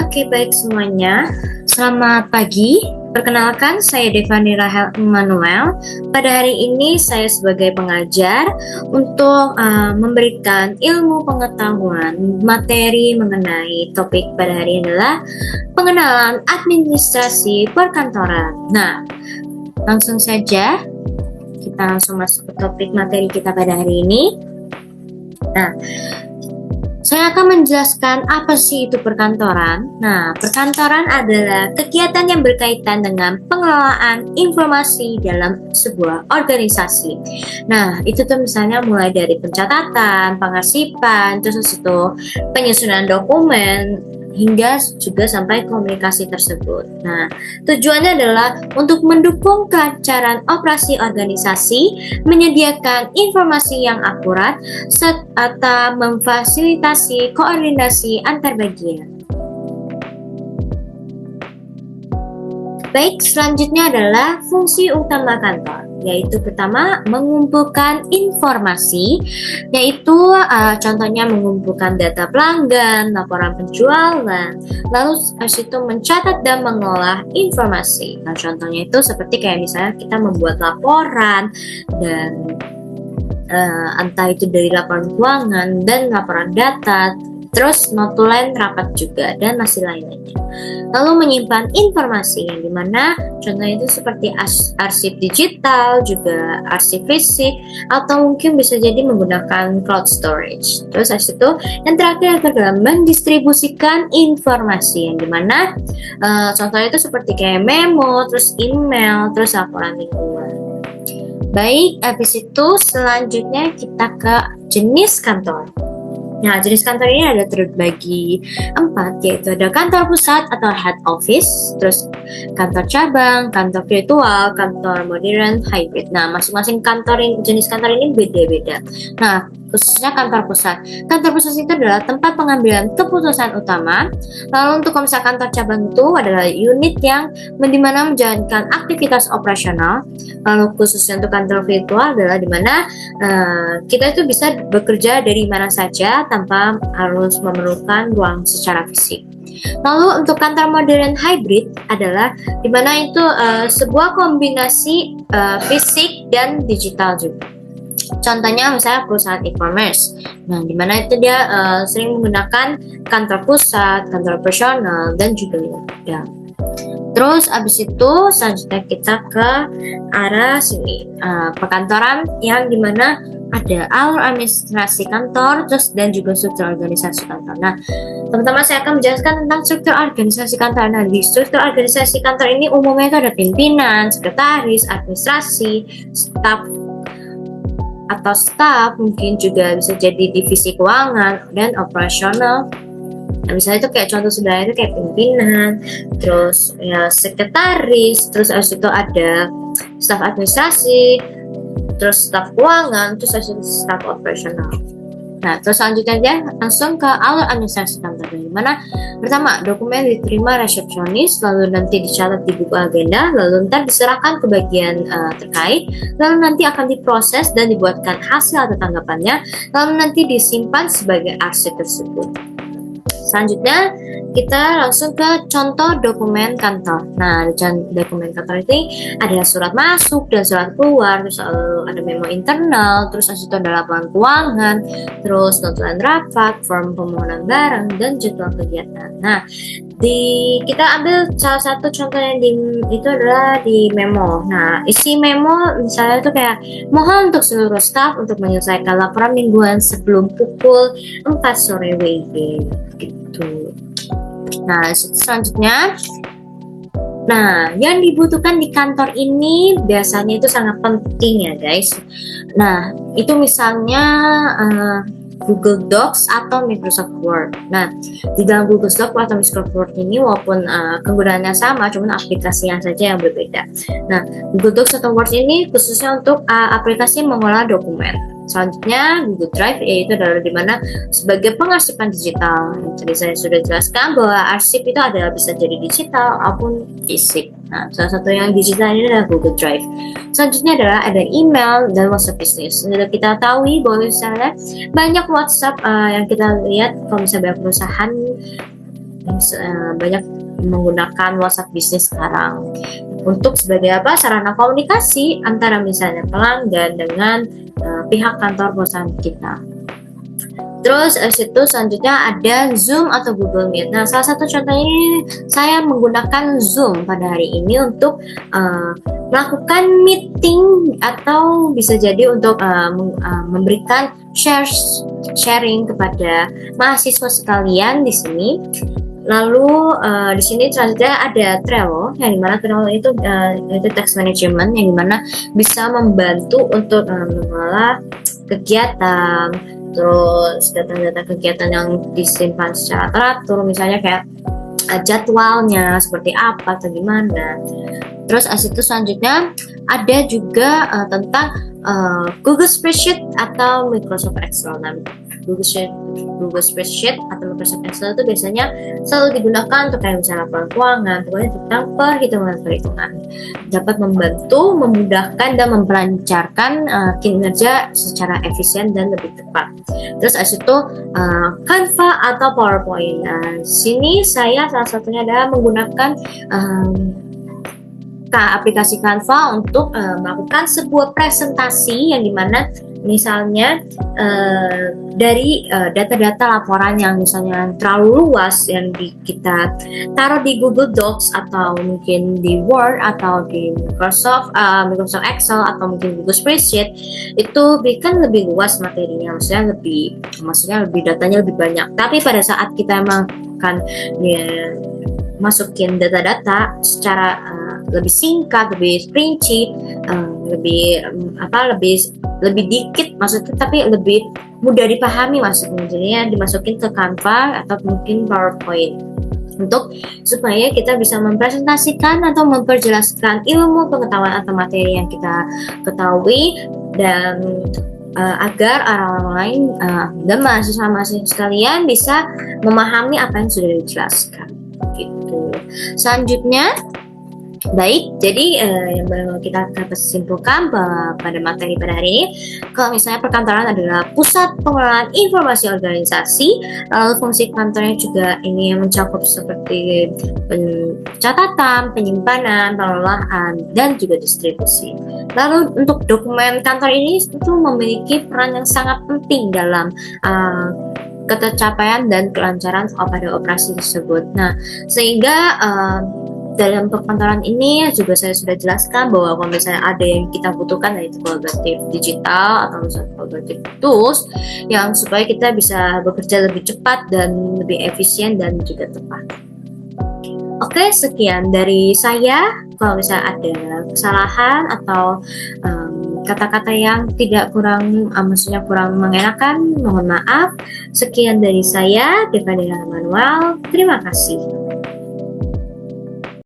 Oke, baik semuanya. Selamat pagi. Perkenalkan, saya Devani Rahel Emmanuel. Pada hari ini saya sebagai pengajar untuk memberikan ilmu pengetahuan materi mengenai topik pada hari ini adalah pengenalan administrasi perkantoran. Nah, langsung saja kita langsung masuk ke topik materi kita pada hari ini. Nah, saya akan menjelaskan apa sih itu perkantoran. Nah, perkantoran adalah kegiatan yang berkaitan dengan pengelolaan informasi dalam sebuah organisasi. Nah, itu tuh misalnya mulai dari pencatatan, pengarsipan, terus itu penyusunan dokumen, hingga juga sampai komunikasi tersebut. Nah, tujuannya adalah untuk mendukung kelancaran operasi organisasi, menyediakan informasi yang akurat, serta memfasilitasi koordinasi antar bagian. Baik, selanjutnya adalah fungsi utama kantor, yaitu pertama mengumpulkan informasi, yaitu contohnya mengumpulkan data pelanggan, laporan penjualan, lalu itu mencatat dan mengolah informasi. Nah, contohnya itu seperti kayak misalnya kita membuat laporan dan entah itu dari laporan keuangan dan laporan data, terus notulen rapat juga, dan masih lainnya. Lalu menyimpan informasi yang dimana contohnya itu seperti arsip digital, juga arsip fisik, atau mungkin bisa jadi menggunakan cloud storage. Terus itu yang terakhir adalah mendistribusikan informasi yang dimana contohnya itu seperti kayak memo, terus email, terus laporan lingkungan. Baik, habis itu selanjutnya kita ke jenis kantor. Nah, jenis kantor ini ada terbagi 4, yaitu ada kantor pusat atau head office, terus kantor cabang, kantor virtual, kantor modern, hybrid. Nah, masing-masing jenis kantor ini beda-beda. Nah, khususnya kantor pusat. Kantor pusat itu adalah tempat pengambilan keputusan utama. Lalu untuk misalnya kantor cabang itu adalah unit yang dimana menjalankan aktivitas operasional. Lalu khususnya untuk kantor virtual adalah dimana kita itu bisa bekerja dari mana saja tanpa harus memerlukan ruang secara fisik. Lalu untuk kantor modern hybrid adalah dimana itu sebuah kombinasi fisik dan digital juga. Contohnya misalnya perusahaan e-commerce. Nah, dimana itu dia sering menggunakan kantor pusat, kantor operasional, dan juga ya. Terus abis itu selanjutnya kita ke arah sini, perkantoran yang dimana ada alur administrasi kantor, terus dan juga struktur organisasi kantor. Nah, teman-teman saya akan menjelaskan tentang struktur organisasi kantor. Nah, di struktur organisasi kantor ini umumnya itu ada pimpinan, sekretaris, administrasi, staf atau staf, mungkin juga bisa jadi divisi keuangan dan operasional. Nah, misalnya itu kayak contoh sederhana itu kayak pimpinan, terus ya sekretaris, terus habis itu ada staf administrasi, terus staf keuangan, terus habis itu staf operasional. Nah, terus selanjutnya aja langsung ke alur administrasi kantor, di mana pertama dokumen diterima resepsionis, lalu nanti dicatat di buku agenda, lalu ntar diserahkan ke bagian terkait, lalu nanti akan diproses dan dibuatkan hasil atau tanggapannya, lalu nanti disimpan sebagai arsip tersebut. Selanjutnya kita langsung ke contoh dokumen kantor. Nah, di dokumen kantor ini ada surat masuk dan surat keluar, terus ada memo internal, terus itu ada laporan keuangan, terus notulen rapat, form permohonan barang, dan jadwal kegiatan. Nah, kita ambil salah satu contohnya itu adalah di memo. Nah, isi memo misalnya itu kayak mohon untuk seluruh staf untuk menyelesaikan laporan mingguan sebelum pukul 4 sore WIB gitu. Nah, selanjutnya, nah yang dibutuhkan di kantor ini biasanya itu sangat penting ya guys. Nah, itu misalnya Google Docs atau Microsoft Word. Nah, di dalam Google Docs atau Microsoft Word ini walaupun kegunaannya sama, cuman aplikasinya saja yang berbeda. Nah, Google Docs atau Word ini khususnya untuk aplikasi mengolah dokumen. Selanjutnya Google Drive, yaitu adalah dimana sebagai pengarsipan digital. Tadi saya sudah jelaskan bahwa arsip itu adalah bisa jadi digital ataupun fisik. Nah, salah satu yang digital ini adalah Google Drive. Selanjutnya adalah ada email dan WhatsApp Business. Sudah kita tahu bahwa misalnya banyak WhatsApp yang kita lihat kalau misalnya banyak perusahaan banyak menggunakan WhatsApp bisnis sekarang untuk sebagai apa, sarana komunikasi antara misalnya pelanggan dengan pihak kantor perusahaan kita. Terus situ selanjutnya ada Zoom atau Google Meet. Nah, salah satu contohnya ini saya menggunakan Zoom pada hari ini untuk melakukan meeting atau bisa jadi untuk memberikan sharing kepada mahasiswa sekalian di sini. Lalu di sini selanjutnya ada Trello, yang dimana Trello itu text management, yang dimana bisa membantu untuk mengelola kegiatan, terus data-data kegiatan yang disimpan secara teratur, misalnya kayak jadwalnya seperti apa atau gimana. Terus itu selanjutnya ada juga tentang Google Spreadsheet atau Microsoft Excel. Nah, Google Spreadsheet atau Microsoft Excel itu biasanya selalu digunakan untuk kayak misalnya laporan keuangan, pokoknya tentang perhitungan. Dapat membantu, memudahkan dan memperlancarkan kinerja secara efisien dan lebih tepat. Terus itu Canva atau PowerPoint. Sini saya salah satunya adalah menggunakan aplikasi Canva untuk melakukan sebuah presentasi yang dimana misalnya dari data-data laporan yang misalnya terlalu luas yang kita taruh di Google Docs atau mungkin di Word atau di Microsoft Excel atau mungkin Google Spreadsheet, itu kan lebih luas materinya, maksudnya lebih datanya lebih banyak. Tapi pada saat kita emang kan masukin data-data secara lebih singkat, lebih rinci, lebih dikit maksudnya, tapi lebih mudah dipahami maksudnya. Jadinya dimasukin ke Canva atau mungkin PowerPoint untuk supaya kita bisa mempresentasikan atau memperjelaskan ilmu, pengetahuan atau materi yang kita ketahui, dan agar orang lain dan mahasiswa sekalian bisa memahami apa yang sudah dijelaskan gitu. Selanjutnya, baik, jadi yang kita simpulkan pada materi pada hari ini, kalau misalnya perkantoran adalah pusat pengelolaan informasi organisasi, lalu fungsi kantornya juga ini mencakup seperti pencatatan, penyimpanan, pengelolaan, dan juga distribusi. Lalu untuk dokumen kantor ini itu memiliki peran yang sangat penting dalam ketercapaian dan kelancaran pada operasi tersebut. Nah, sehingga dalam perkantoran ini juga saya sudah jelaskan bahwa kalau misalnya ada yang kita butuhkan, yaitu kolaboratif digital atau misalnya kolaboratif tools yang supaya kita bisa bekerja lebih cepat dan lebih efisien dan juga tepat. Oke, sekian dari saya. Kalau misalnya ada kesalahan atau kata-kata yang maksudnya kurang mengenakan, mohon maaf. Sekian dari saya, Deva Manuel. Terima kasih.